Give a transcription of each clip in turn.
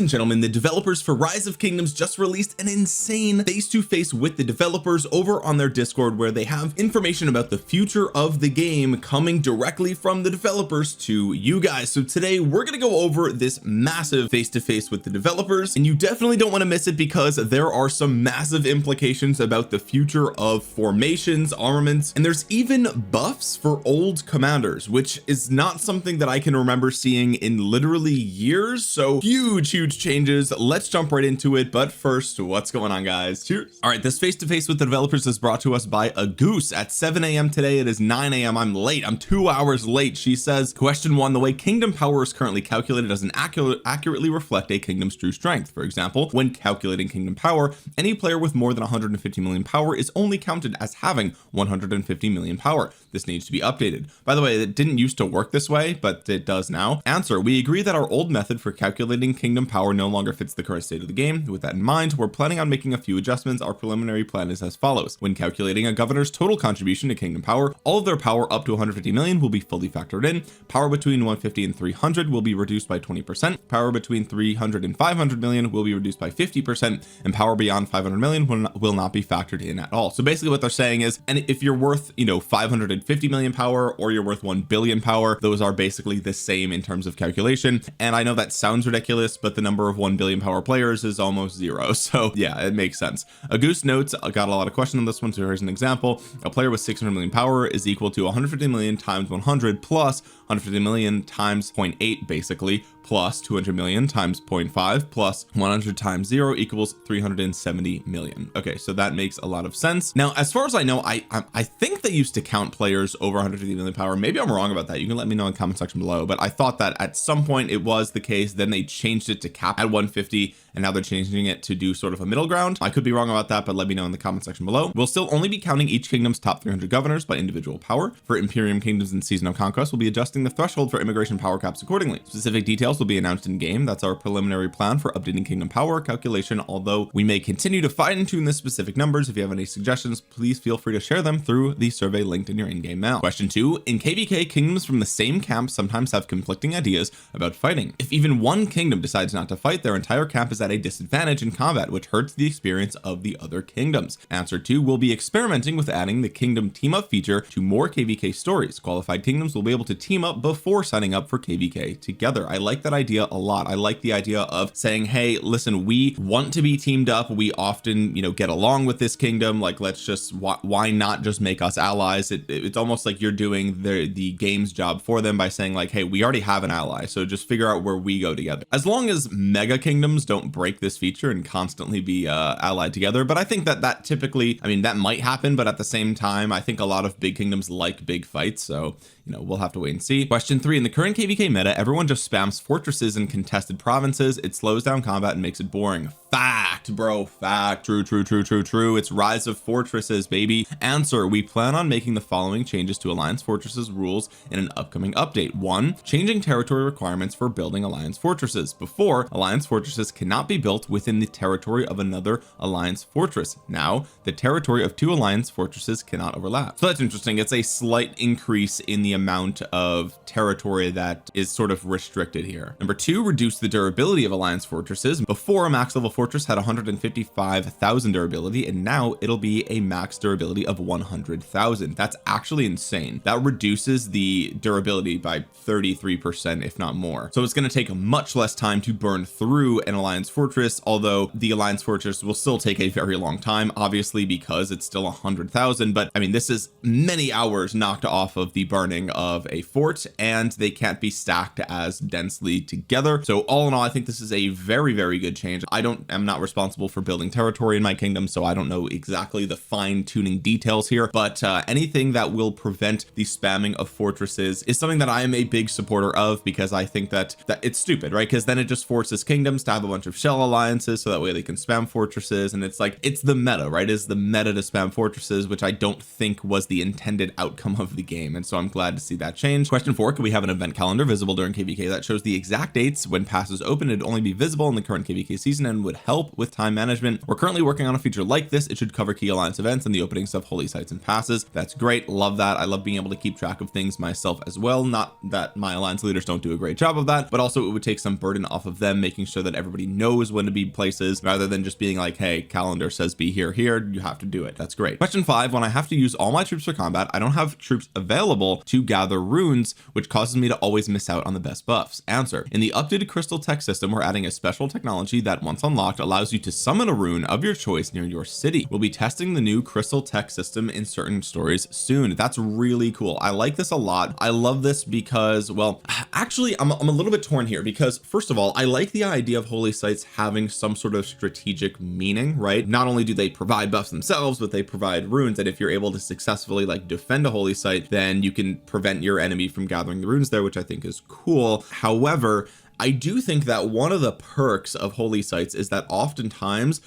and gentlemen, the developers for Rise of Kingdoms just released an insane face-to-face with the developers over on their Discord, where they have information about the future of the game coming directly from the developers to you guys. So today we're going to go over this massive face-to-face with the developers, and you definitely don't want to miss it because there are some massive implications about the future of formations, armaments, and there's even buffs for old commanders, which is not something that I can remember seeing in literally years. So huge changes. Let's jump right into it. But first, what's going on, guys? Cheers. All right, this face-to-face with the developers is brought to us by a goose at 7 a.m. today. It is 9 a.m. I'm late. I'm 2 hours late. She says, question 1, the way kingdom power is currently calculated doesn't accurately reflect a kingdom's true strength. For example, when calculating kingdom power, any player with more than 150 million power is only counted as having 150 million power. This needs to be updated. By the way, it didn't used to work this way, but it does now. Answer: we agree that our old method for calculating kingdom power no longer fits the current state of the game. With that in mind, we're planning on making a few adjustments. Our preliminary plan is as follows: when calculating a governor's total contribution to kingdom power, all of their power up to 150 million will be fully factored in. Power between 150 and 300 will be reduced by 20%. Power between 300 and 500 million will be reduced by 50%, and power beyond 500 million will not be factored in at all. So basically what they're saying is, and if you're worth 550 million power or you're worth 1 billion power, those are basically the same in terms of calculation. And I know that sounds ridiculous, but the number of 1 billion power players is almost zero. So yeah, it makes sense. A goose notes, I got a lot of questions on this one, so here's an example. A player with 600 million power is equal to 150 million times 100 plus 150 million times 0.8, basically, plus 200 million times 0.5 plus 100 times 0 equals 370 million. Okay, so that makes a lot of sense. Now, as far as I know, I think they used to count players over 150 million power. Maybe I'm wrong about that. You can let me know in the comment section below, but I thought that at some point it was the case. Then they changed it to cap at 150, and now they're changing it to do sort of a middle ground. I could be wrong about that, but let me know in the comment section below. We'll still only be counting each kingdom's top 300 governors by individual power. For Imperium kingdoms in Season of Conquest, we'll be adjusting the threshold for immigration power caps accordingly. Specific details will be announced in game. That's our preliminary plan for updating kingdom power calculation, although we may continue to fine tune the specific numbers. If you have any suggestions, please feel free to share them through the survey linked in your in-game mail. Question 2, in KvK, kingdoms from the same camp sometimes have conflicting ideas about fighting. If even one kingdom decides not to fight, their entire camp is at a disadvantage in combat, which hurts the experience of the other kingdoms. Answer 2, we'll be experimenting with adding the kingdom team up feature to more KvK stories. Qualified kingdoms will be able to team up before signing up for KvK together. I like that idea a lot. I like the idea of saying, hey, listen, we want to be teamed up. We often, get along with this kingdom. Like, let's just, why not just make us allies? It's almost like you're doing the game's job for them by saying like, hey, we already have an ally, so just figure out where we go together. As long as mega kingdoms don't break this feature and constantly be allied together. But I think that typically, that might happen, but at the same time, I think a lot of big kingdoms like big fights, so we'll have to wait and see. Question 3, in the current KvK meta, everyone just spams fortresses in contested provinces. It slows down combat and makes it boring. Fact, bro, fact. True. It's Rise of Fortresses, baby. Answer, we plan on making the following changes to Alliance Fortresses rules in an upcoming update. 1, changing territory requirements for building Alliance Fortresses. Before, Alliance Fortresses cannot be built within the territory of another Alliance Fortress. Now, the territory of 2 Alliance Fortresses cannot overlap. So that's interesting. It's a slight increase in the amount of territory that is sort of restricted here. Number 2, reduce the durability of Alliance Fortresses. Before, a max level fortress had 155,000 durability, and now it'll be a max durability of 100,000. That's actually insane. That reduces the durability by 33%, if not more. So it's going to take much less time to burn through an Alliance Fortress, although the Alliance Fortress will still take a very long time, obviously, because it's still 100,000. But this is many hours knocked off of the burning of a fort, and they can't be stacked as densely together. So all in all, I think this is a very good change. I'm not responsible for building territory in my kingdom, so I don't know exactly the fine-tuning details here, but anything that will prevent the spamming of fortresses is something that I am a big supporter of, because I think that it's stupid, right? Because then it just forces kingdoms to have a bunch of shell alliances, so that way they can spam fortresses, and it's like, it's the meta, right? It's the meta to spam fortresses, which I don't think was the intended outcome of the game, and so I'm glad to see that change. Question 4, can we have an event calendar visible during KvK that shows the exact dates when passes open? It'd only be visible in the current KvK season and would help with time management. We're currently working on a feature like this. It should cover key alliance events and the openings of holy sites and passes. That's great. Love that. I love being able to keep track of things myself as well. Not that my alliance leaders don't do a great job of that, but also it would take some burden off of them, making sure that everybody knows when to be places rather than just being like, hey, calendar says be here, you have to do it. That's great. Question 5, when I have to use all my troops for combat, I don't have troops available to gather runes, which causes me to always miss out on the best buffs. Answer: in the updated crystal tech system, we're adding a special technology that once unlocked allows you to summon a rune of your choice near your city. We'll be testing the new crystal tech system in certain stories soon. That's really cool. I like this a lot. I love this because, well, actually I'm a little bit torn here because first of all, I like the idea of holy sites having some sort of strategic meaning, right? Not only do they provide buffs themselves, but they provide runes that if you're able to successfully like defend a holy site, then you can prevent your enemy from gathering the runes there, which I think is cool. However, I do think that one of the perks of holy sites is that oftentimes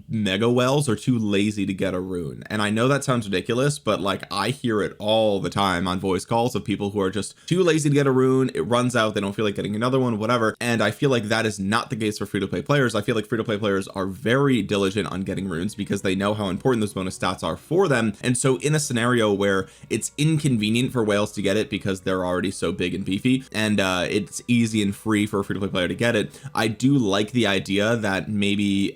mega wells are too lazy to get a rune. And I know that sounds ridiculous, but like I hear it all the time on voice calls of people who are just too lazy to get a rune. It runs out, they don't feel like getting another one, whatever. And I feel like that is not the case for free-to-play players. I feel like free-to-play players are very diligent on getting runes because they know how important those bonus stats are for them. And so in a scenario where it's inconvenient for whales to get it because they're already so big and beefy, and it's easy and free for a free-to-play player to get it, I do like the idea that maybe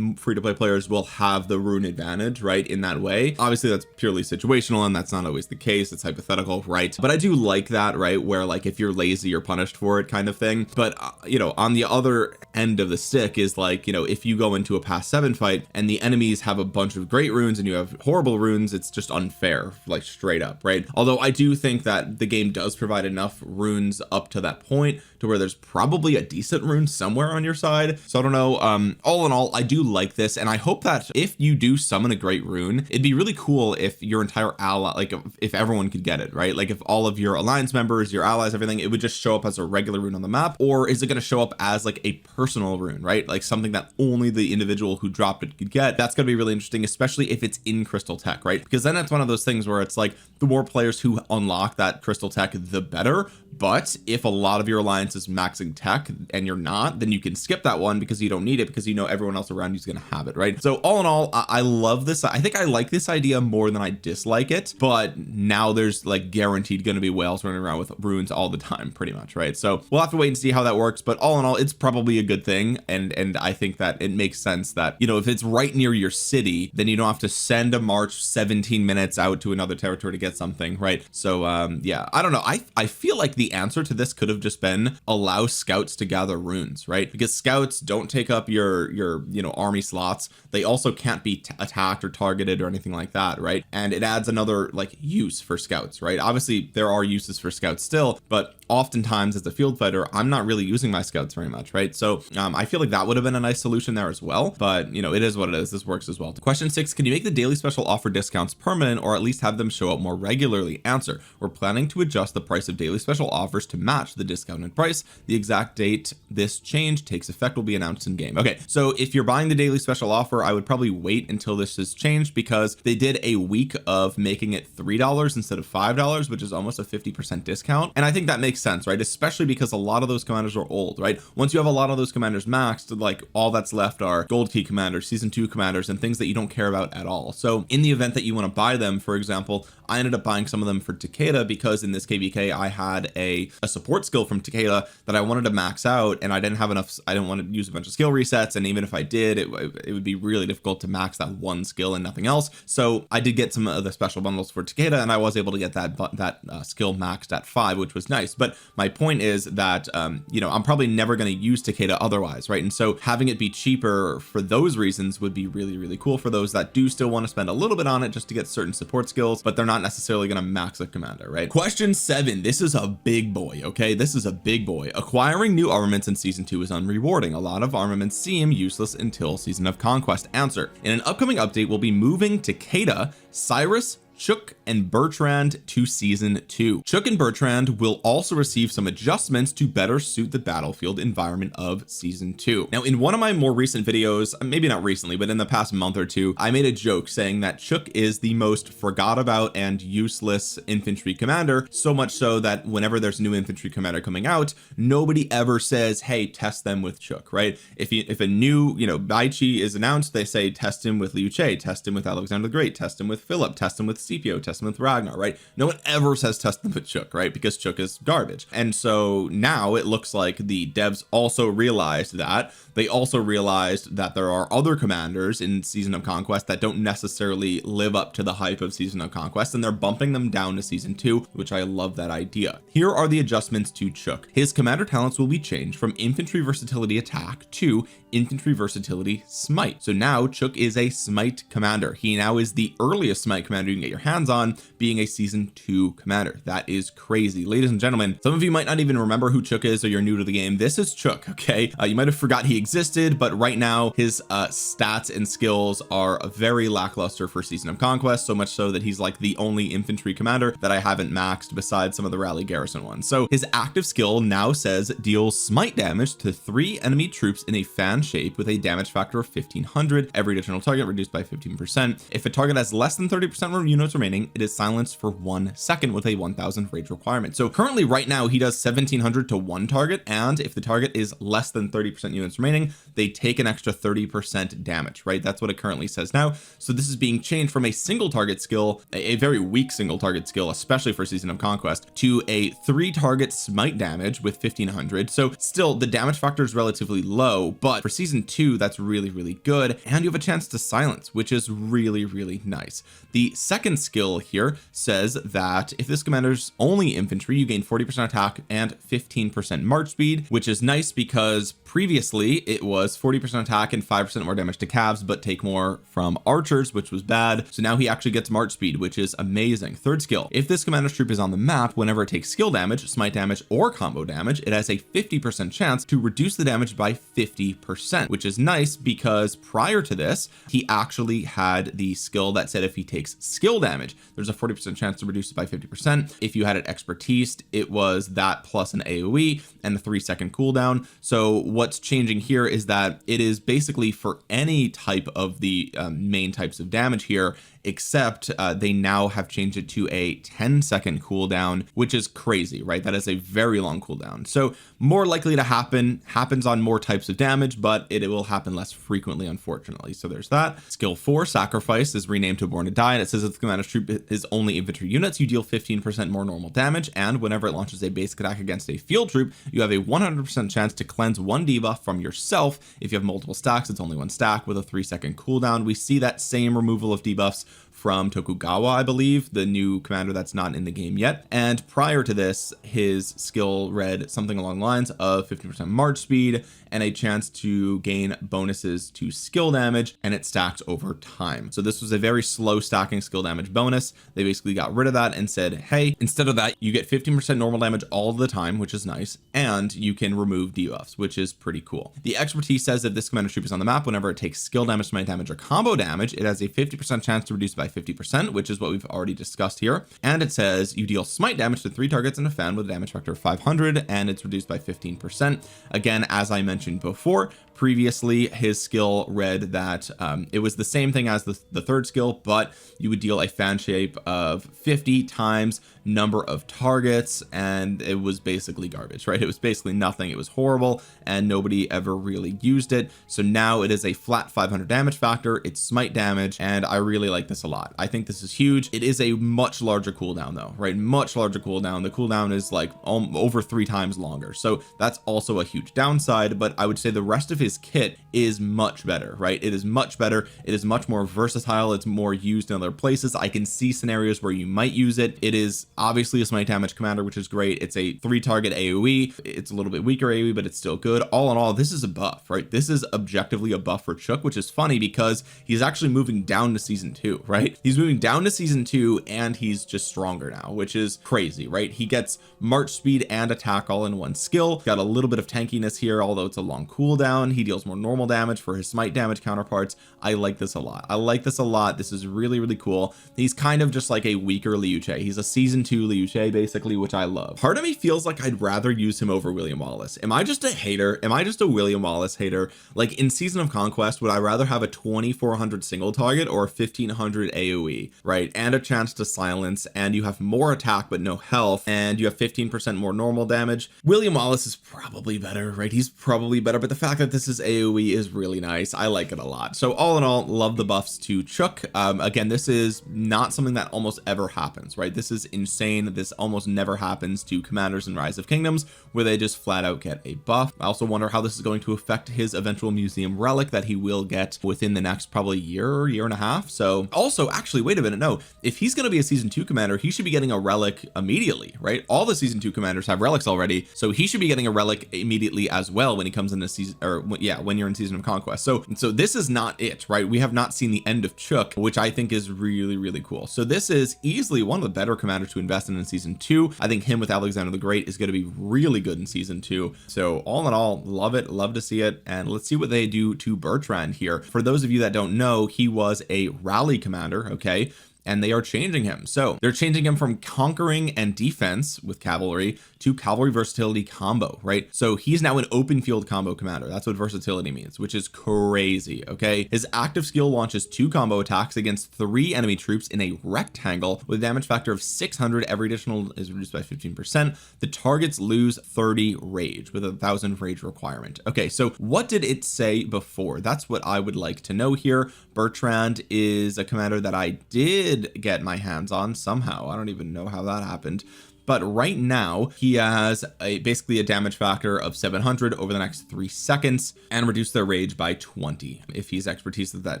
free-to-play players will have the rune advantage, right? In that way, obviously that's purely situational and that's not always the case. It's hypothetical, right? But I do like that, right? Where like if you're lazy, you're punished for it kind of thing. But you know, on the other end of the stick is like, you know, if you go into a past 7 fight and the enemies have a bunch of great runes and you have horrible runes, it's just unfair, like straight up, right? Although I do think that the game does provide enough runes up to that point to where there's probably a decent rune somewhere on your side. So I don't know. All in all, I do like this, and I hope that if you do summon a great rune, it'd be really cool if your entire ally, like if everyone could get it, right? Like if all of your alliance members, your allies, everything, it would just show up as a regular rune on the map. Or is it going to show up as like a personal rune, right? Like something that only the individual who dropped it could get. That's going to be really interesting, especially if it's in crystal tech, right? Because then it's one of those things where it's like the more players who unlock that crystal tech, the better. But if a lot of your alliance is maxing tech and you're not, then you can skip that one because you don't need it, because you know everyone else around you is going to have it, right? So all in all, I love this. I think I like this idea more than I dislike it, but now there's like guaranteed going to be whales running around with runes all the time pretty much, right? So we'll have to wait and see how that works, but all in all, it's probably a good thing. And I think that it makes sense that, you know, if it's right near your city, then you don't have to send a march 17 minutes out to another territory to get something, right? So yeah, I don't know. I feel like the answer to this could have just been allow scouts to gather runes, right? Because scouts don't take up your you know, army slots. They also can't be attacked or targeted or anything like that, right? And it adds another like use for scouts, right? Obviously there are uses for scouts still, but oftentimes as a field fighter, I'm not really using my scouts very much, right? So I feel like that would have been a nice solution there as well, but you know, it is what it is. This works as well. Question 6, can you make the daily special offer discounts permanent, or at least have them show up more regularly? Answer: we're planning to adjust the price of daily special offers to match the discounted price. The exact date this change takes effect will be announced in game. Okay, so if you're buying the daily special offer, I would probably wait until this is changed, because they did a week of making it $3 instead of $5, which is almost a 50% discount. And I think that makes sense, right? Especially because a lot of those commanders are old, right? Once you have a lot of those commanders maxed, like all that's left are gold key commanders, season 2 commanders, and things that you don't care about at all. So in the event that you want to buy them, for example, I ended up buying some of them for Takeda because in this KVK I had a support skill from Takeda that I wanted to max out, and I didn't have enough. I didn't want to use a bunch of skill resets, and even if I did, it would be really difficult to max that one skill and nothing else. So I did get some of the special bundles for Takeda, and I was able to get that skill maxed at 5, which was nice. But my point is that you know, I'm probably never going to use Takeda otherwise, right? And so having it be cheaper for those reasons would be really, really cool for those that do still want to spend a little bit on it just to get certain support skills, but they're not necessarily going to max a commander, right? Question 7, this is a big boy. Okay, this is a big boy. Acquiring new armaments in season 2 is unrewarding. A lot of armaments seem useless until season of conquest. Answer: in an upcoming update, we'll be moving Takeda, Cyrus, Cheok and Bertrand to season 2. Cheok and Bertrand will also receive some adjustments to better suit the battlefield environment of season 2. Now, in one of my more recent videos, maybe not recently, but in the past month or two, I made a joke saying that Cheok is the most forgot about and useless infantry commander, so much so that whenever there's a new infantry commander coming out, nobody ever says, hey, test them with Cheok, right? If a new, Baichi is announced, they say test him with Liu Che, test him with Alexander the Great, test him with Philip, test him with Scipio, test him with Ragnar, right? No one ever says test them with Cheok, right? Because Cheok is garbage. And so now it looks like the devs also realized that. They also realized that there are other commanders in Season of Conquest that don't necessarily live up to the hype of Season of Conquest, and they're bumping them down to season 2, which I love that idea. Here are the adjustments to Cheok. His commander talents will be changed from infantry versatility attack to infantry versatility smite. So now Cheok is a smite commander. He now is the earliest smite commander you can get your hands on, being a season 2 commander. That is crazy. Ladies and gentlemen, some of you might not even remember who Cheok is, or you're new to the game. This is Cheok. Okay, you might have forgot he existed, but right now his stats and skills are very lackluster for Season of Conquest, so much so that he's like the only infantry commander that I haven't maxed besides some of the rally garrison ones. So his active skill now says deals smite damage to 3 enemy troops in a fan shape with a damage factor of 1500. Every additional target reduced by 15%. If a target has less than 30% units remaining, it is silenced for 1 second with a 1000 rage requirement. So currently right now he does 1700 to one target, and if the target is less than 30% units remaining, they take an extra 30% damage, right? That's what it currently says now. So this is being changed from a single target skill, a very weak single target skill, especially for Season of Conquest, to a 3 target smite damage with 1500. So still the damage factor is relatively low, but for season 2 that's really good, and you have a chance to silence, which is really nice. The second skill here says that if this commander's only infantry, you gain 40% attack and 15% march speed, which is nice because previously it was 40% attack and 5% more damage to calves, but take more from archers, which was bad. So now he actually gets march speed, which is amazing. Third skill, if this commander's troop is on the map, whenever it takes skill damage, smite damage, or combo damage, it has a 50% chance to reduce the damage by 50%, which is nice because prior to this he actually had the skill that said if he takes skill damage, there's a 40% chance to reduce it by 50%. If you had it expertise, it was that plus an AoE and a 3-second cooldown. So what's changing here is that it is basically for any type of the main types of damage here, except they now have changed it to a 10-second cooldown, which is crazy, right? That is a very long cooldown. So more likely to happens on more types of damage, but it will happen less frequently, unfortunately. So there's that. Skill 4, sacrifice, is renamed to born to die, and it says if the commander's troop is only infantry units, you deal 15% more normal damage, and whenever it launches a basic attack against a field troop, you have a 100% chance to cleanse 1 debuff from yourself. If you have multiple stacks, it's only 1 stack with a 3-second cooldown. We see that same removal of debuffs from Tokugawa, I believe, the new commander that's not in the game yet. And prior to this, his skill read something along the lines of 50% march speed and a chance to gain bonuses to skill damage, and it stacks over time. So this was a very slow stacking skill damage bonus. They basically got rid of that and said, hey, instead of that, you get 15% normal damage all the time, which is nice, and you can remove debuffs, which is pretty cool. The expertise says if this commander troop is on the map, whenever it takes skill damage, smite damage, or combo damage, it has a 50% chance to reduce by 50%, which is what we've already discussed here. And it says you deal smite damage to 3 targets in a fan with a damage factor of 500, and it's reduced by 15%. Again, as I mentioned before, previously his skill read that it was the same thing as the third skill, but you would deal a fan shape of 50 times number of targets, and it was basically garbage, right? It was basically nothing. It was horrible, and nobody ever really used it. So now it is a flat 500 damage factor. It's smite damage, and I really like this a lot. I think this is huge. It is a much larger cooldown though, right? Much larger cooldown. The cooldown is like over 3 times longer, so that's also a huge downside. But I would say the rest of his kit is much better, right? It is much better. It is much more versatile. It's more used in other places. I can see scenarios where you might use it. It is obviously a smite damage commander, which is great. It's a 3 target AoE. It's a little bit weaker AoE, but it's still good. All in all, this is a buff, right? This is objectively a buff for Cheok, which is funny because he's actually moving down to season 2, right? right? He's moving down to season 2 and he's just stronger now, which is crazy, right? He gets march speed and attack all in one skill, got a little bit of tankiness here, although it's a long cooldown. He deals more normal damage for his smite damage counterparts. I like this a lot. I like this a lot. This is really, really cool. He's kind of just like a weaker Liu Che. He's a season 2 Liu Che basically, which I love. Part of me feels like I'd rather use him over William Wallace. Am I just a hater? Am I just a William Wallace hater? Like in Season of Conquest, would I rather have a 2400 single target or a 1500 AoE, right? And a chance to silence, and you have more attack but no health, and you have 15% more normal damage. William Wallace is probably better, right? He's probably better, but the fact that this is AoE is really nice. I like it a lot. So all in all, love the buffs to Cheok. Again, this is not something that almost ever happens, right? This is insane. This almost never happens to commanders in Rise of Kingdoms, where they just flat out get a buff. I also wonder how this is going to affect his eventual museum relic that he will get within the next probably year and a half. So also, actually, wait a minute, no, if he's going to be a season 2 commander, he should be getting a relic immediately, right? All the season 2 commanders have relics already, so he should be getting a relic immediately as well when he comes into season, or yeah, when you're in Season of Conquest. So this is not it, right? We have not seen the end of Cheok, which I think is really, really cool. So this is easily one of the better commanders to invest in season 2. I think him with Alexander the Great is going to be really good in season 2. So all in all, love it, love to see it. And let's see what they do to Bertrand here. For those of you that don't know, he was a rally commander, okay, and they are changing him. So they're changing him from conquering and defense with cavalry to cavalry versatility combo, right? So he's now an open field combo commander. That's what versatility means, which is crazy. Okay, his active skill launches 2 combo attacks against 3 enemy troops in a rectangle with a damage factor of 600. Every additional is reduced by 15%. The targets lose 30 rage with 1000 rage requirement. Okay, so what did it say before? That's what I would like to know here. Bertrand is a commander that I did get my hands on somehow. I don't even know how that happened, but right now he has basically a damage factor of 700 over the next 3 seconds and reduce their rage by 20. If he's expertise, does that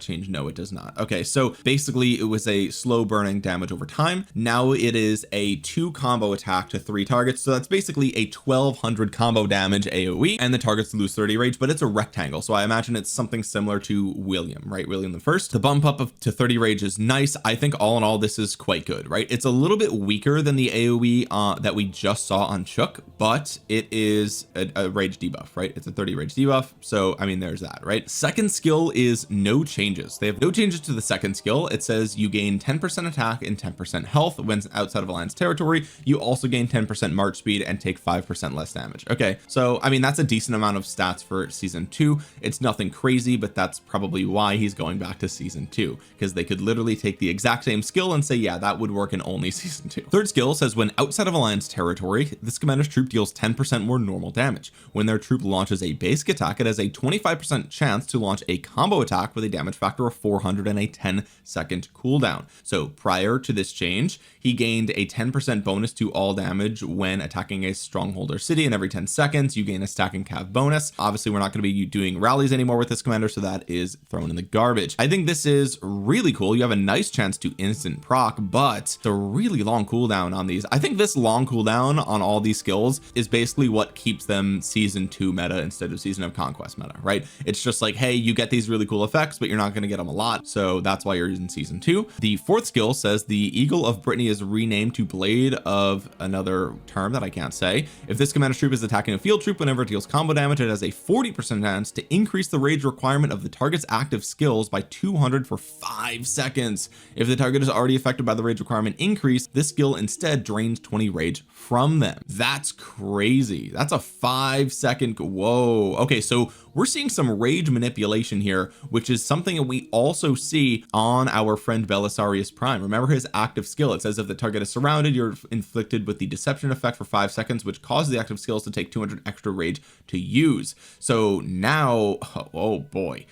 change? No, it does not. Okay, so basically it was a slow burning damage over time. Now it is a 2 combo attack to 3 targets, so that's basically a 1200 combo damage AoE, and the targets lose 30 rage, but it's a rectangle, so I imagine it's something similar to William, right? William the First. The bump up to 30 rage is nice. I think all in all this is quite good, right? It's a little bit weaker than the AoE that we just saw on Cheok, but it is a rage debuff, right? It's a 30 rage debuff, so I mean there's that, right? Second skill is no changes. They have no changes to the second skill. It says you gain 10% attack and 10% health when outside of alliance territory. You also gain 10% march speed and take 5% less damage. Okay, so I mean that's a decent amount of stats for season 2. It's nothing crazy, but that's probably why he's going back to season 2, because they could literally take the exact same skill and say, yeah, that would work in only season 2. Third skill says when outside of alliance territory, this commander's troop deals 10% more normal damage. When their troop launches a basic attack, it has a 25% chance to launch a combo attack with a damage factor of 400 and a 10-second cooldown. So prior to this change, he gained a 10% bonus to all damage when attacking a stronghold or city, and every 10 seconds you gain a stack and cav bonus. Obviously we're not going to be doing rallies anymore with this commander, so that is thrown in the garbage. I think this is really cool. You have a nice chance to instant proc, but the really long cooldown on these, I think this long cooldown on all these skills is basically what keeps them season 2 meta instead of Season of Conquest meta, right? It's just like, hey, you get these really cool effects, but you're not going to get them a lot, so that's why you're using season 2. The fourth skill says the Eagle of Brittany is renamed to Blade of another term that I can't say. If this commander's troop is attacking a field troop, whenever it deals combo damage, it has a 40% chance to increase the rage requirement of the target's active skills by 200 for 5 seconds. If the target is already affected by the rage requirement increase, this skill instead drains 20 rage from them. That's crazy. That's a 5-second. Whoa. Okay, so we're seeing some rage manipulation here, which is something that we also see on our friend Belisarius Prime. Remember his active skill, it says if the target is surrounded, you're inflicted with the deception effect for 5 seconds, which causes the active skills to take 200 extra rage to use. So now, oh boy,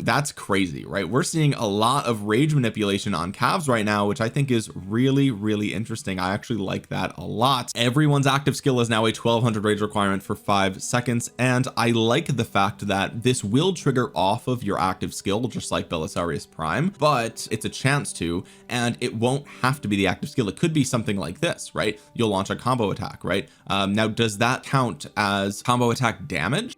that's crazy, right? We're seeing a lot of rage manipulation on calves right now, which I think is really, really interesting. I actually like that a lot. Everyone's active skill is now a 1200 rage requirement for 5 seconds, and I like the fact that this will trigger off of your active skill just like Belisarius Prime, but it's a chance to, and it won't have to be the active skill. It could be something like this, right? You'll launch a combo attack, right? Now does that count as combo attack damage?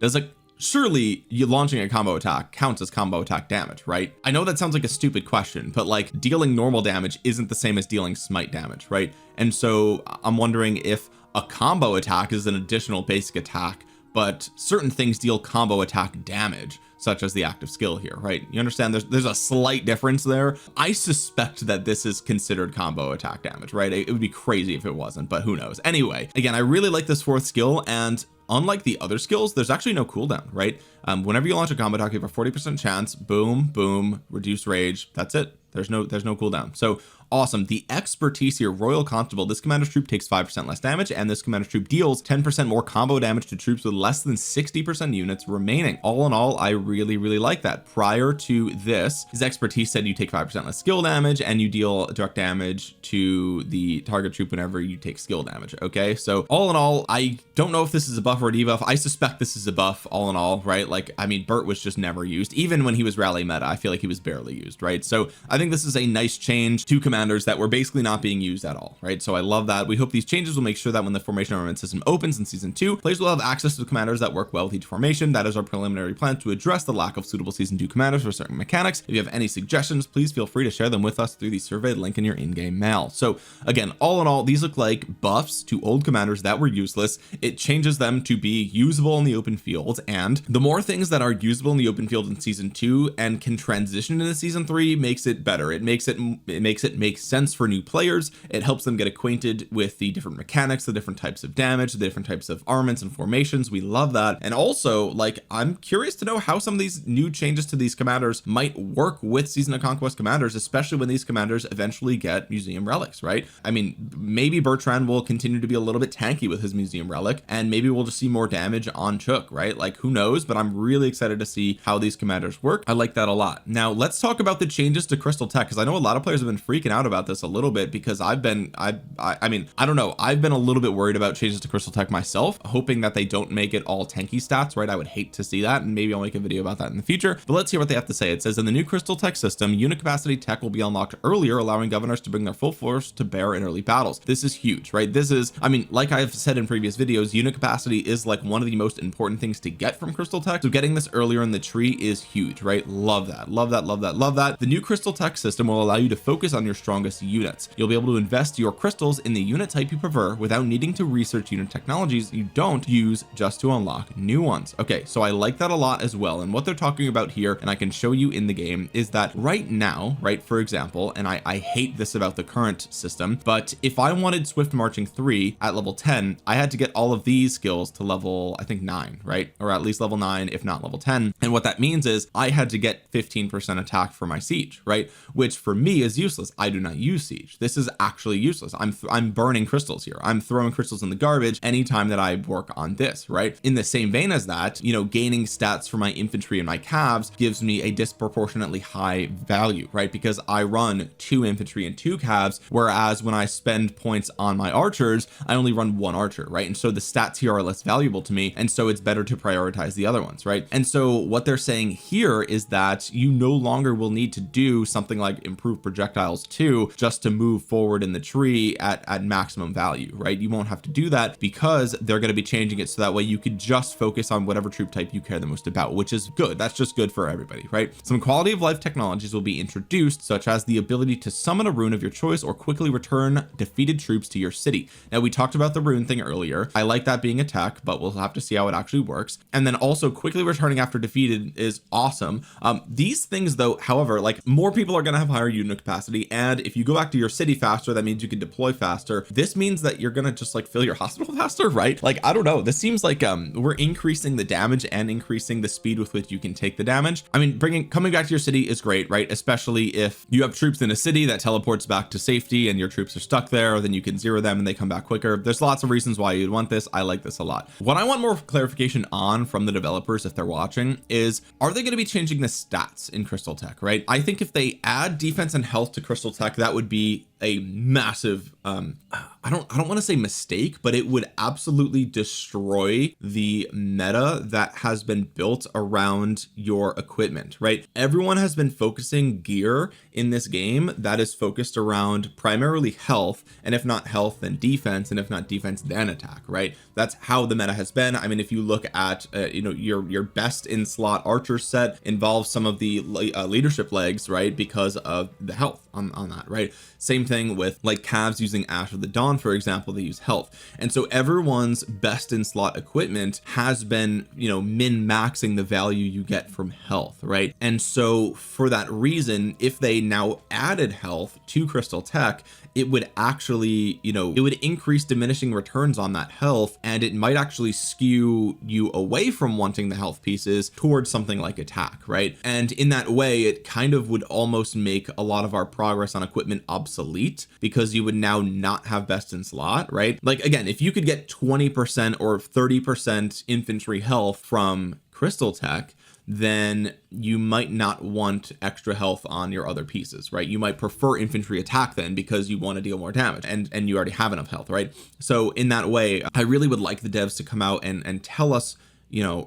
surely you launching a combo attack counts as combo attack damage, right? I know that sounds like a stupid question, but like dealing normal damage isn't the same as dealing smite damage, right? And so I'm wondering if a combo attack is an additional basic attack, but certain things deal combo attack damage, such as the active skill here, right? You understand there's a slight difference there. I suspect that this is considered combo attack damage, right? It would be crazy if it wasn't, but who knows? Anyway, again, I really like this fourth skill, and unlike the other skills, there's actually no cooldown, right? Whenever you launch a combo attack, you have a 40% chance, boom, boom, reduce rage. That's it. There's no cooldown. So awesome. The expertise here, Royal Constable, this commander's troop takes 5% less damage, and this commander's troop deals 10% more combo damage to troops with less than 60% units remaining. All in all, I really like that. Prior to this, his expertise said you take 5% less skill damage and you deal direct damage to the target troop whenever you take skill damage. Okay, so all in all, I don't know if this is a buff or a debuff. I suspect this is a buff all in all, right? Like, I mean, Bert was just never used. Even when he was rally meta, I feel like he was barely used, right? So I think this is a nice change to commanders that were basically not being used at all, right? So I love that. We hope these changes will make sure that when the formation armament system opens in season 2, players will have access to commanders that work well with each formation. That is our preliminary plan to address the lack of suitable season 2 commanders for certain mechanics. If you have any suggestions, please feel free to share them with us through the survey link in your in-game mail. So again, all in all, these look like buffs to old commanders that were useless. It changes them to be usable in the open field, and the more things that are usable in the open field in season 2 and can transition into season 3 makes it better. It makes it make sense for new players. It helps them get acquainted with the different mechanics, the different types of damage, the different types of armaments and formations. We love that. And also, like, I'm curious to know how some of these new changes to these commanders might work with Season of Conquest commanders, especially when these commanders eventually get museum relics, right? I mean, maybe Bertrand will continue to be a little bit tanky with his museum relic, and maybe we'll just see more damage on Cheok, right? Like, who knows? But I'm really excited to see how these commanders work. I like that a lot. Now let's talk about the changes to Crystal Tech, because I know a lot of players have been freaking out about this a little bit, because I mean, I don't know, I've been a little bit worried about changes to Crystal Tech myself, hoping that they don't make it all tanky stats, right? I would hate to see that, and maybe I'll make a video about that in the future, but let's hear what they have to say. It says, in the new Crystal Tech system, unit capacity tech will be unlocked earlier, allowing governors to bring their full force to bear in early battles. This is huge, right? This is, I mean, like I've said in previous videos, unit capacity is like one of the most important things to get from Crystal Tech, so getting this earlier in the tree is huge, right? Love that. The new Crystal Tech system will allow you to focus on your strongest units. You'll be able to invest your crystals in the unit type you prefer without needing to research unit technologies you don't use just to unlock new ones. Okay, so I like that a lot as well. And what they're talking about here, and I can show you in the game, is that right now, right, for example, and I hate this about the current system, but if I wanted Swift Marching 3 at level 10, I had to get all of these skills to level, I think 9, right? Or at least level 9, if not level 10. And what that means is I had to get 15% attack for my siege, right? Which for me is useless. I do not use siege. This is actually useless. I'm burning crystals here. I'm throwing crystals in the garbage anytime that I work on this, right? In the same vein as that, you know, gaining stats for my infantry and my calves gives me a disproportionately high value, right? Because I run 2 infantry and 2 calves, whereas when I spend points on my archers, I only run 1 archer, right? And so the stats here are less valuable to me, and so it's better to prioritize the other ones, right? And so what they're saying here is that you no longer will need to do something like improve projectiles 2 just to move forward in the tree at maximum value, right? You won't have to do that because they're going to be changing it so that way you could just focus on whatever troop type you care the most about, which is good. That's just good for everybody, right? Some quality of life technologies will be introduced, such as the ability to summon a rune of your choice or quickly return defeated troops to your city. Now, we talked about the rune thing earlier. I like that being a tech, but we'll have to see how it actually works. And then also quickly returning after defeated is awesome. These things though, however, like, more people are going to have higher unit capacity, and if you go back to your city faster, that means you can deploy faster. This means that you're going to just like fill your hospital faster, right? Like, I don't know, this seems like we're increasing the damage and increasing the speed with which you can take the damage. I mean, coming back to your city is great, right? Especially if you have troops in a city that teleports back to safety and your troops are stuck there, then you can zero them and they come back quicker. There's lots of reasons why you'd want this. I like this a lot. What I want more clarification on from the developers, if they're watching, is are they going to be changing the stats in Crystal Tech, right? I think if they add defense and health to Crystal Tech, that would be a massive I don't want to say mistake, but it would absolutely destroy the meta that has been built around your equipment, right? Everyone has been focusing gear in this game that is focused around primarily health, and if not health then defense, and if not defense then attack, right? That's how the meta has been. I mean, if you look at your best in slot archer set involves some of the leadership legs, right, because of the health on that, right? Same thing with like Cavs using Ash of the Dawn, for example, they use health. And so everyone's best in slot equipment has been min maxing the value you get from health, right? And so for that reason, if they now added health to Crystal Tech, it would actually it would increase diminishing returns on that health, and it might actually skew you away from wanting the health pieces towards something like attack, right? And in that way, it kind of would almost make a lot of our progress on equipment obsolete, because you would now not have best in slot, right? Like again, if you could get 20% or 30% infantry health from Crystal Tech, then you might not want extra health on your other pieces, right? You might prefer infantry attack then, because you want to deal more damage, and you already have enough health, right? So in that way, I really would like the devs to come out and tell us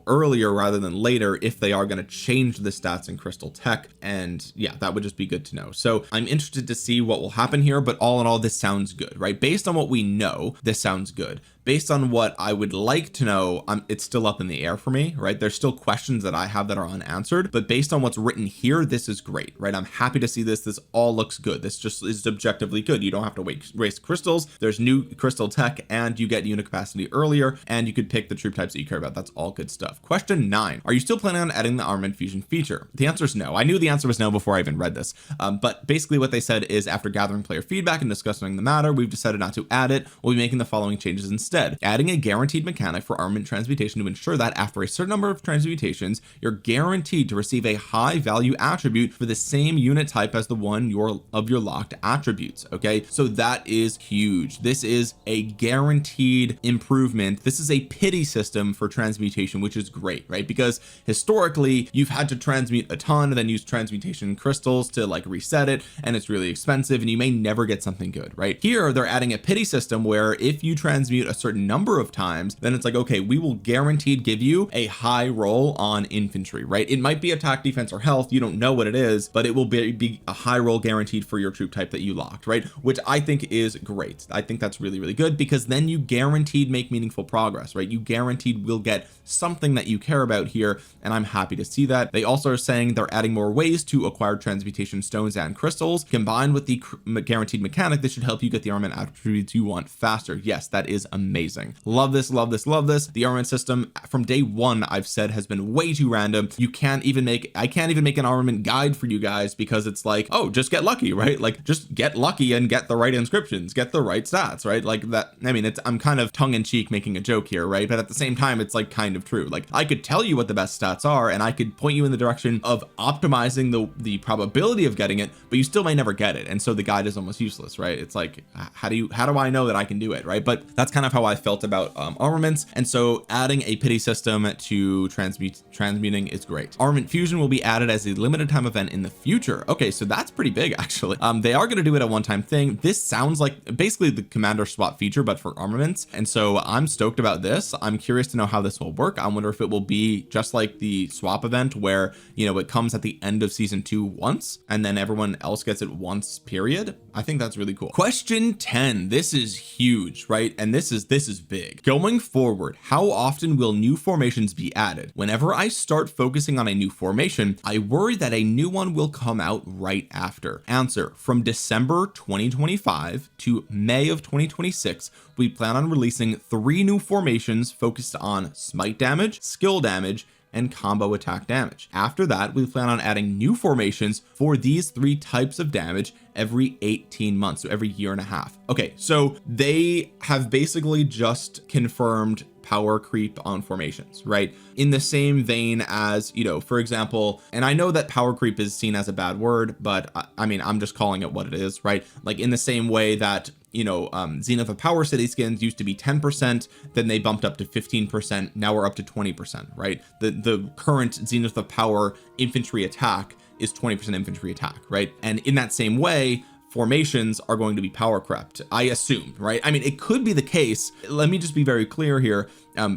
earlier rather than later if they are going to change the stats in Crystal Tech. And yeah, that would just be good to know. So I'm interested to see what will happen here, but all in all, this sounds good, right? Based on what we know, this sounds good. Based on what I would like to know, it's still up in the air for me, right? There's still questions that I have that are unanswered, but based on what's written here, this is great, right? I'm happy to see this. This all looks good. This just is objectively good. You don't have to waste crystals. There's new Crystal Tech, and you get unit capacity earlier, and you could pick the troop types that you care about. That's all good stuff. Question 9, are you still planning on adding the armament fusion feature? The answer is no. I knew the answer was no before I even read this, but basically what they said is, after gathering player feedback and discussing the matter, we've decided not to add it. We'll be making the following changes instead: adding a guaranteed mechanic for armament transmutation to ensure that after a certain number of transmutations, you're guaranteed to receive a high value attribute for the same unit type as the one of your locked attributes. Okay, so that is huge. This is a guaranteed improvement. This is a pity system for transmutation, which is great, right? Because historically you've had to transmute a ton and then use transmutation crystals to like reset it, and it's really expensive, and you may never get something good, right? Here they're adding a pity system where if you transmute a certain number of times, then it's like, okay, we will guaranteed give you a high roll on infantry, right? It might be attack, defense, or health, you don't know what it is, but it will be a high roll guaranteed for your troop type that you locked, right? Which I think is great. I think that's really, really good, because then you guaranteed make meaningful progress, right? You guaranteed will get something that you care about here, and I'm happy to see that. They also are saying they're adding more ways to acquire transmutation stones and crystals. Combined with the guaranteed mechanic, this should help you get the armament attributes you want faster. Yes, that is amazing. Love this, love this, love this. The armament system from day one, I've said, has been way too random. I can't even make an armament guide for you guys, because it's like, oh, just get lucky, right? Like, just get lucky and get the right inscriptions, get the right stats, right? Like that. I mean, I'm kind of tongue-in-cheek making a joke here, right? But at the same time, it's like kind of true. Like, I could tell you what the best stats are, and I could point you in the direction of optimizing the probability of getting it, but you still may never get it, and so the guide is almost useless, right? It's like, how do I know that I can do it, right? But that's kind of how I felt about armaments, and so adding a pity system to transmuting is great. Armament fusion will be added as a limited time event in the future. Okay, so that's pretty big, actually. They are going to do it a one-time thing. This sounds like basically the commander swap feature, but for armaments, and so I'm stoked about this. I'm curious to know how this will work. I wonder if it will be just like the swap event, where it comes at the end of season 2 once, and then everyone else gets it once, period. I think that's really cool. Question 10, this is huge, right? And this is big. Going forward, how often will new formations be added? Whenever I start focusing on a new formation, I worry that a new one will come out right after. Answer: from December 2025 to May of 2026, we plan on releasing 3 new formations focused on smite damage, skill damage, and combo attack damage. After that, we plan on adding new formations for these 3 types of damage every 18 months, so every year and a half. Okay, so they have basically just confirmed power creep on formations, right? In the same vein as, for example, and I know that power creep is seen as a bad word, but I mean, I'm just calling it what it is, right? Like in the same way that Zenith of Power City skins used to be 10%, then they bumped up to 15%, now we're up to 20%, right? The current Zenith of Power infantry attack is 20% infantry attack, right? And in that same way, formations are going to be power crept, I assume, right? I mean, it could be the case. Let me just be very clear here.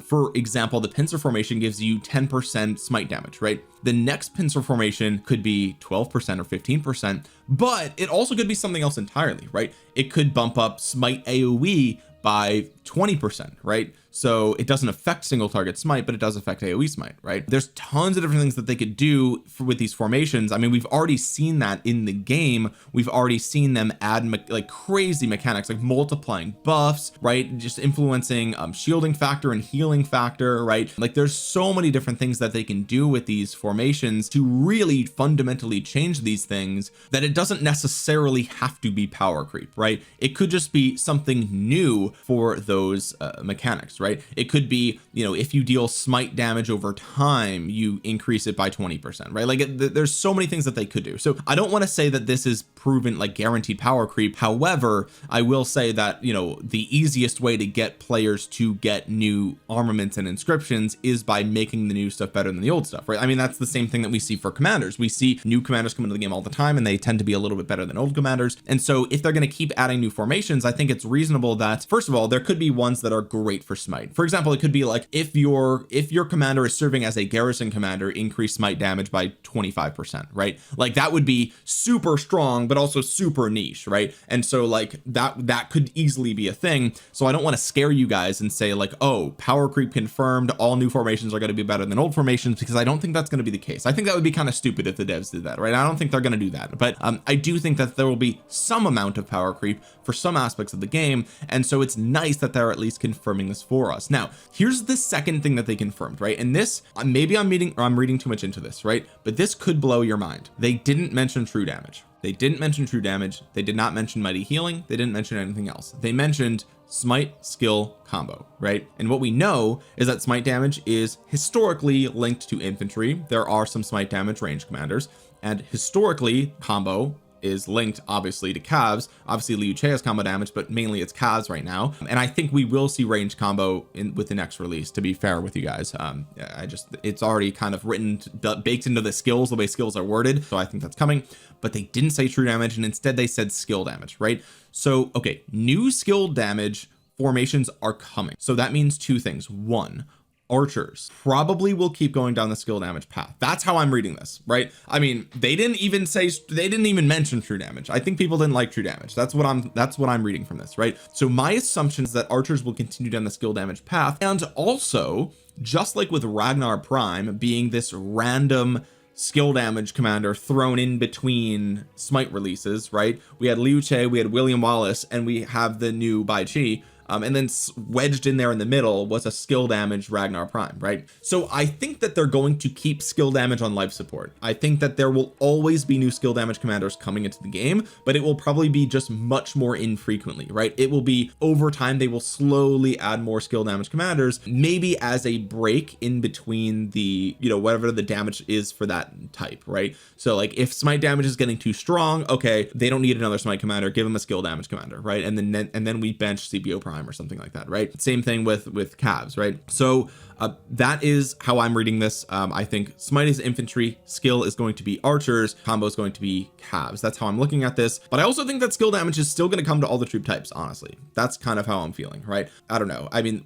For example, the pincer formation gives you 10% smite damage, right? The next pincer formation could be 12% or 15%, but it also could be something else entirely, right? It could bump up smite AoE by 20%, right? So it doesn't affect single target smite, but it does affect AoE smite, right? There's tons of different things that they could do with these formations. I mean, we've already seen that in the game. We've already seen them add like crazy mechanics, like multiplying buffs, right? Just influencing shielding factor and healing factor, right? Like there's so many different things that they can do with these formations to really fundamentally change these things, that it doesn't necessarily have to be power creep, right? It could just be something new for those mechanics, right? It could be, you know, if you deal smite damage over time, you increase it by 20%, right? Like there's so many things that they could do. So I don't want to say that this is proven like guaranteed power creep. However, I will say that, you know, the easiest way to get players to get new armaments and inscriptions is by making the new stuff better than the old stuff, right? I mean, that's the same thing that we see for commanders. We see new commanders come into the game all the time, and they tend to be a little bit better than old commanders. And so if they're going to keep adding new formations, I think it's reasonable that, first of all, there could be ones that are great for smite. For example, it could be like if your commander is serving as a garrison commander, increase smite damage by 25%, right? Like that would be super strong, but also super niche, right? And so like that could easily be a thing. So I don't want to scare you guys and say like, oh, power creep confirmed, all new formations are going to be better than old formations, because I don't think that's going to be the case. I think that would be kind of stupid if the devs did that, right? I don't think they're going to do that, but I do think that there will be some amount of power creep for some aspects of the game, and so it's nice that they're at least confirming this for us. Now here's the second thing that they confirmed, right? And this, maybe I'm reading too much into this, right? But this could blow your mind. They didn't mention true damage. They didn't mention true damage. They did not mention mighty healing. They didn't mention anything else. They mentioned smite skill combo, right? And what we know is that smite damage is historically linked to infantry. There are some smite damage range commanders, and historically combo is linked obviously to calves. Obviously Liu Che has combo damage, but mainly it's calves right now, and I think we will see range combo with the next release, to be fair with you guys. It's already kind of baked into the skills, the way skills are worded, so I think that's coming. But they didn't say true damage, and instead they said skill damage, right? So okay, new skill damage formations are coming. So that means two things. One, archers probably will keep going down the skill damage path. That's how I'm reading this, right? I mean, they didn't even mention true damage. I think people didn't like true damage. That's what I'm reading from this, right? So my assumption is that archers will continue down the skill damage path, and also just like with Ragnar Prime being this random skill damage commander thrown in between smite releases, right? We had Liu Che, we had William Wallace, and we have the new Bai Chi. And then wedged in there in the middle was a skill damage Ragnar Prime, right? So I think that they're going to keep skill damage on life support. I think that there will always be new skill damage commanders coming into the game, but it will probably be just much more infrequently, right? It will be over time. They will slowly add more skill damage commanders, maybe as a break in between the, you know, whatever the damage is for that type, right? So like if smite damage is getting too strong, okay, they don't need another smite commander, give them a skill damage commander, right? And then we bench CBO Prime or something like that, right? Same thing with calves, right? So that is how I'm reading this. I think smite is infantry, skill is going to be archers, combo is going to be calves. That's how I'm looking at this. But I also think that skill damage is still going to come to all the troop types, honestly. That's kind of how I'm feeling, right? I don't know. I mean,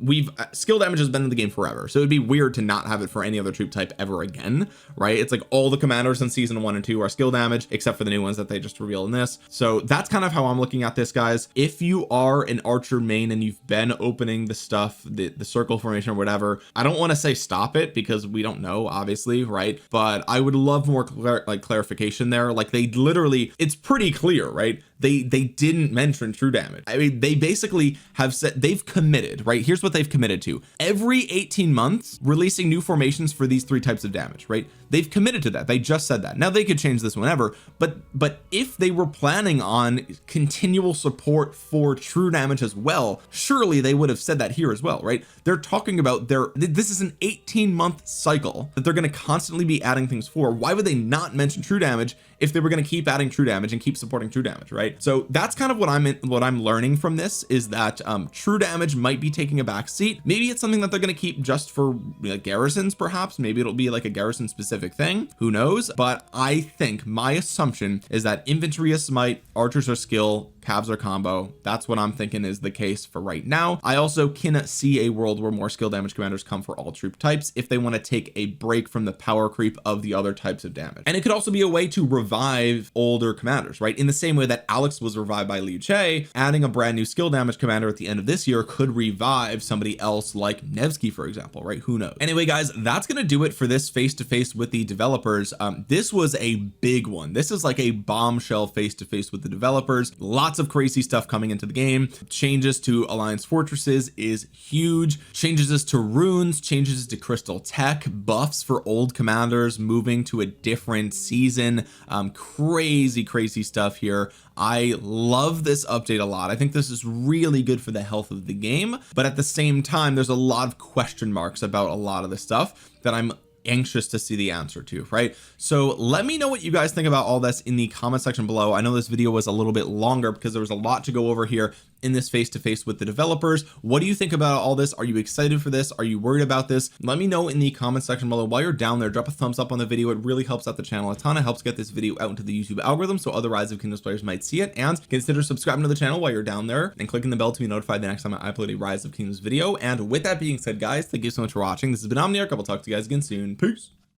skill damage has been in the game forever, so it'd be weird to not have it for any other troop type ever again, right? It's like all the commanders in season 1 and 2 are skill damage, except for the new ones that they just revealed in this. So that's kind of how I'm looking at this, guys. If you are an archer main and you've been opening the stuff, the circle formation or whatever, I don't want to say stop it, because we don't know, obviously, right? But I would love more clarification there. Like they literally, it's pretty clear, right? They didn't mention true damage. I mean, they basically have said they've committed, right? Here's what they've committed to: every 18 months releasing new formations for these 3 types of damage, right? They've committed to that. They just said that. Now they could change this whenever, but if they were planning on continual support for true damage as well, surely they would have said that here as well, right? They're talking about this is an 18-month cycle that they're going to constantly be adding things for. Why would they not mention true damage if they were going to keep adding true damage and keep supporting true damage, right? right? So that's kind of what I'm learning from this, is that true damage might be taking a back seat. Maybe it's something that they're going to keep just for garrisons, perhaps. Maybe it'll be like a garrison specific thing, who knows. But I think my assumption is that infantry is smite, archers are skill, cabs are combo. That's what I'm thinking is the case for right now. I also can see a world where more skill damage commanders come for all troop types if they want to take a break from the power creep of the other types of damage. And it could also be a way to revive older commanders, right? In the same way that Alex was revived by Liu Che, adding a brand new skill damage commander at the end of this year could revive somebody else like Nevsky, for example, right? Who knows? Anyway, guys, that's going to do it for this face-to-face with the developers. This was a big one. This is like a bombshell face-to-face with the developers. Lots of crazy stuff coming into the game. Changes to Alliance Fortresses is huge. Changes to runes, changes to crystal tech, buffs for old commanders moving to a different season. Crazy stuff here. I love this update a lot. I think this is really good for the health of the game, but at the same time there's a lot of question marks about a lot of the stuff that I'm anxious to see the answer to, right? So let me know what you guys think about all this in the comment section below. I know this video was a little bit longer because there was a lot to go over here in this face-to-face with the developers. What do you think about all this? Are you excited for this? Are you worried about this? Let me know in the comment section below. While you're down there, drop a thumbs up on the video. It really helps out the channel a ton. It helps get this video out into the YouTube algorithm so other Rise of Kingdoms players might see it. And consider subscribing to the channel while you're down there and clicking the bell to be notified the next time I upload a Rise of Kingdoms video. And with that being said, guys, thank you so much for watching. This has been Omniarch. I will talk to you guys again soon. Peace.